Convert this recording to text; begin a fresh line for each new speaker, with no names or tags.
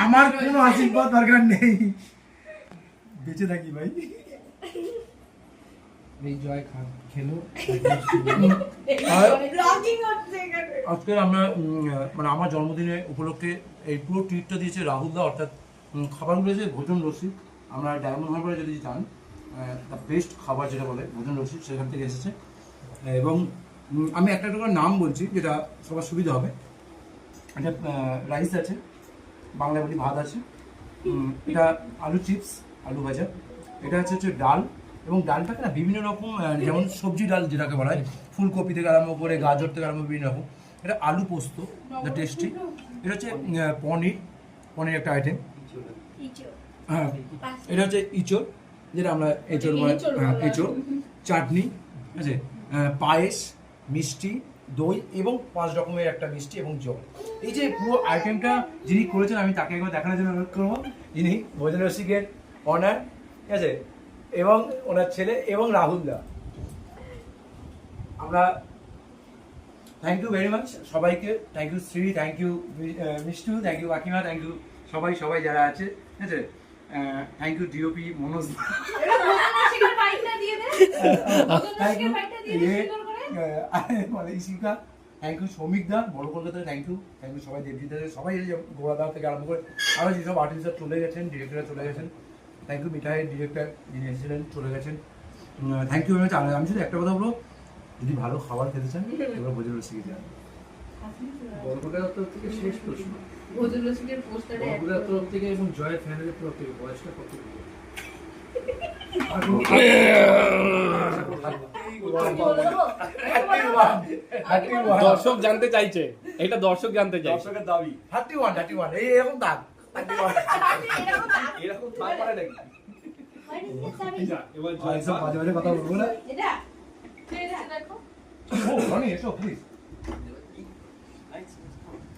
আমার কোনো আশীর্বাদ দরকার নেই, বেঁচে থাকি ভাই।
এই জয় খেলো।
আজকে আমরা মানে আমার জন্মদিনে উপলক্ষে এই পুরো ট্রিটটা দিয়েছে রাহুল দা, অর্থাৎ খাবারগুলো হচ্ছে ভোজন রসিক। আমরা ডায়মন্ড হারবারে যদি যান, দ্য বেস্ট খাবার যেটা বলে ভোজন রসিক, সেখান থেকে এসেছে। এবং আমি একটা একটা করে নাম বলছি যেটা সবার সুবিধা হবে। এটা রাইস আছে, বাংলা বলি ভাত আছে, এটা আলু চিপস, আলু ভাজা, এটা হচ্ছে ডাল, এবং ডালটাকে না বিভিন্ন রকম, যেমন সবজি ডাল যেটাকে বলা হয়, ফুলকপি থেকে আরম্ভ করে গাজর থেকে আরম্ভ বিভিন্ন রকম। এটা আলু পোস্ত, দ্য টেস্টি। এটা হচ্ছে পনির একটা আইটেম। হ্যাঁ, এটা হচ্ছে ইঁচড়, যেটা আমরা এঁচড় বলে, এঁচড়, চাটনি, ঠিক আছে, পায়েস, মিষ্টি, দই এবং 5 রকমের একটা মিষ্টি এবং জল। এই যে পুরো আইটেমটা যিনি করেছেন, আমি তাকে একবার দেখানোর জন্য অনুরোধ করবো। ইনি ভোজন রসিকের অনার, ঠিক আছে, এবং ওনার ছেলে এবং রাহুল দা। আমরা থ্যাংক ইউ ভেরি মাচ সবাইকে। Thank you Shri, thank you Mishtu, thank you কাকিমা, থ্যাংক ইউ সবাই যারা আছে, ঠিক আছে। Thank you DOP Manoj, Ishika, thank you Shramik da বড় কলকাতায়, থ্যাংক ইউ সবাই, দেবজিৎ সবাই, গোড়াদা থেকে আরম্ভ করে আরও যেসব আর্টিস্টরা চলে গেছেন, ডিরেক্টররা চলে গেছেন। থ্যাংক ইউ মিঠাইয়ের ডিরেক্টর যিনি এসেছিলেন, চলে গেছেন। Thank you very much. আমি শুধু একটা কথা বলবো, যদি ভালো খাবার খেতে চান এবার ভোজন রসিকে যান।
বরগুনার তরফ থেকে শেষ প্রশ্ন,
ভোজন রসিকের পোস্টারে
বরগুনার তরফ থেকে এবং জয়ের ফ্যামিলির তরফ থেকে বয়সটা কত?
দর্শক জানতে চাইছে, এটা দর্শক জানতে চাইছে।
দর্শকের দাবি 31 এই এরকম দাগ,
এরকম থাক পারে নাকি?
এবার মাঝে মাঝে কথা বলবো না।
এটা দেখো
ও রনি এসো প্লিজ।